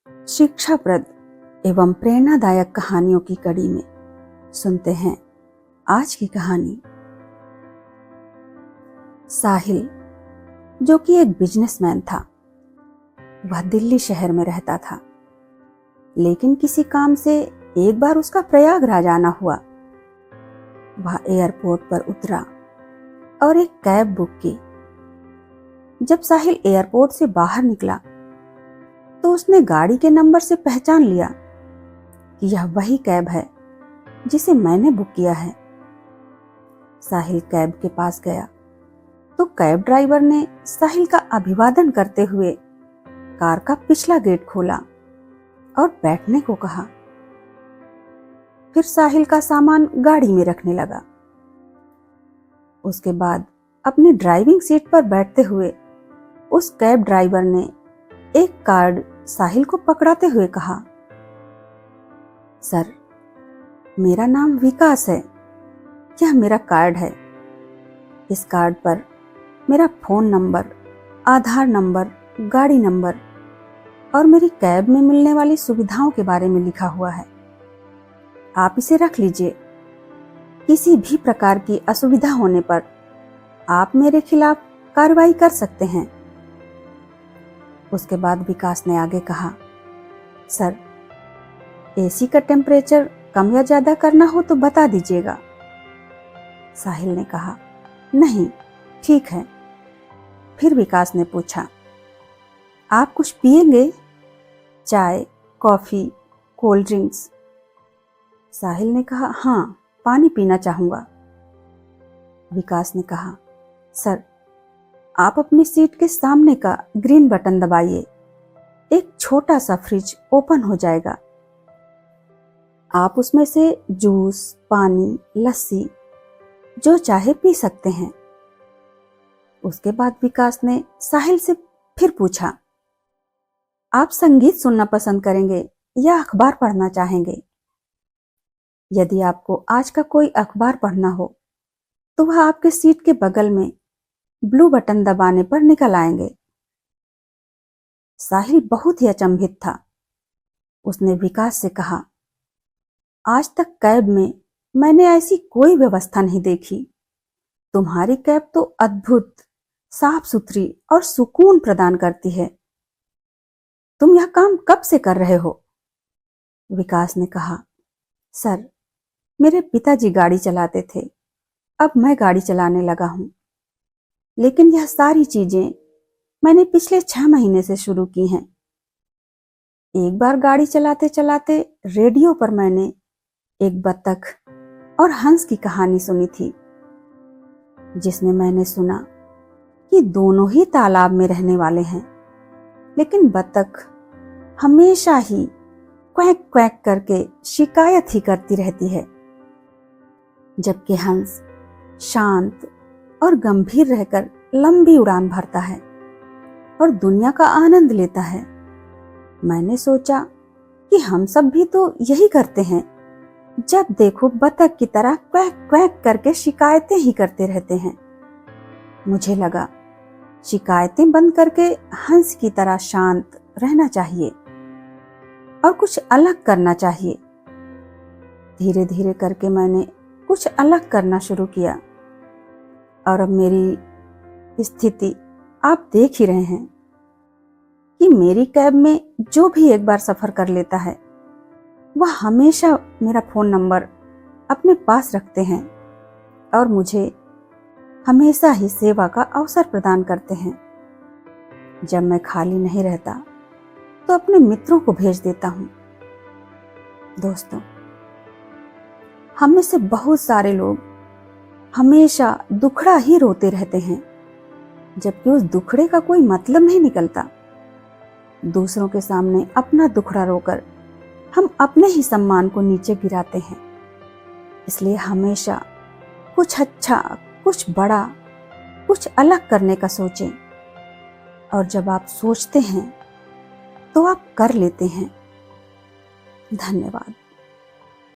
शिक्षाप्रद एवं प्रेरणादायक कहानियों की कड़ी में सुनते हैं आज की कहानी। साहिल, जो कि एक बिजनेसमैन था, वह दिल्ली शहर में रहता था, लेकिन किसी काम से एक बार उसका प्रयागराज आना हुआ। वह एयरपोर्ट पर उतरा और एक कैब बुक की। जब साहिल एयरपोर्ट से बाहर निकला तो उसने गाड़ी के नंबर से पहचान लिया कि यह वही कैब है जिसे मैंने बुक किया है। साहिल कैब के पास गया तो कैब ड्राइवर ने साहिल का अभिवादन करते हुए कार का पिछला गेट खोला और बैठने को कहा। फिर साहिल का सामान गाड़ी में रखने लगा। उसके बाद अपनी ड्राइविंग सीट पर बैठते हुए उस कैब ड्राइवर ने एक कार्ड साहिल को पकड़ाते हुए कहा, सर, मेरा नाम विकास है। यह मेरा कार्ड है। इस कार्ड पर मेरा फोन नंबर, आधार नंबर, गाड़ी नंबर और मेरी कैब में मिलने वाली सुविधाओं के बारे में लिखा हुआ है। आप इसे रख लीजिए। किसी भी प्रकार की असुविधा होने पर आप मेरे खिलाफ कार्रवाई कर सकते हैं। उसके बाद विकास ने आगे कहा, सर, एसी का टेम्परेचर कम या ज्यादा करना हो तो बता दीजिएगा। साहिल ने कहा, नहीं, ठीक है। फिर विकास ने पूछा, आप कुछ पिएंगे? चाय, कॉफी, कोल्ड ड्रिंक्स? साहिल ने कहा, हाँ, पानी पीना चाहूंगा। विकास ने कहा, सर, आप अपनी सीट के सामने का ग्रीन बटन दबाइए। एक छोटा सा फ्रिज ओपन हो जाएगा। आप उसमें से जूस, पानी, लस्सी जो चाहे पी सकते हैं। उसके बाद विकास ने साहिल से फिर पूछा, आप संगीत सुनना पसंद करेंगे या अखबार पढ़ना चाहेंगे? यदि आपको आज का कोई अखबार पढ़ना हो तो वह आपके सीट के बगल में ब्लू बटन दबाने पर निकल आएंगे। साहिल बहुत ही अचंभित था। उसने विकास से कहा, आज तक कैब में मैंने ऐसी कोई व्यवस्था नहीं देखी। तुम्हारी कैब तो अद्भुत, साफ सुथरी और सुकून प्रदान करती है। तुम यह काम कब से कर रहे हो? विकास ने कहा, सर, मेरे पिताजी गाड़ी चलाते थे, अब मैं गाड़ी चलाने लगा हूं। लेकिन यह सारी चीजें मैंने पिछले 6 महीने से शुरू की हैं। एक बार गाड़ी चलाते चलाते रेडियो पर मैंने एक बत्तख और हंस की कहानी सुनी थी, जिसमें मैंने सुना कि दोनों ही तालाब में रहने वाले हैं, लेकिन बत्तख हमेशा ही क्वैक क्वैक करके शिकायत ही करती रहती है, जबकि हंस शांत और गंभीर रहकर लंबी उड़ान भरता है और दुनिया का आनंद लेता है। मैंने सोचा कि हम सब भी तो यही करते हैं। जब देखो बतख की तरह क्वैक क्वैक करके शिकायतें ही करते रहते हैं। मुझे लगा शिकायतें बंद करके हंस की तरह शांत रहना चाहिए और कुछ अलग करना चाहिए। धीरे धीरे करके मैंने कुछ अलग करना शुरू किया और अब मेरी स्थिति आप देख ही रहे हैं कि मेरी कैब में जो भी एक बार सफर कर लेता है, वह हमेशा मेरा फोन नंबर अपने पास रखते हैं और मुझे हमेशा ही सेवा का अवसर प्रदान करते हैं। जब मैं खाली नहीं रहता तो अपने मित्रों को भेज देता हूं। दोस्तों, हम में से बहुत सारे लोग हमेशा दुखड़ा ही रोते रहते हैं, जबकि उस दुखड़े का कोई मतलब नहीं निकलता। दूसरों के सामने अपना दुखड़ा रोकर हम अपने ही सम्मान को नीचे गिराते हैं। इसलिए हमेशा कुछ अच्छा, कुछ बड़ा, कुछ अलग करने का सोचें, और जब आप सोचते हैं तो आप कर लेते हैं। धन्यवाद।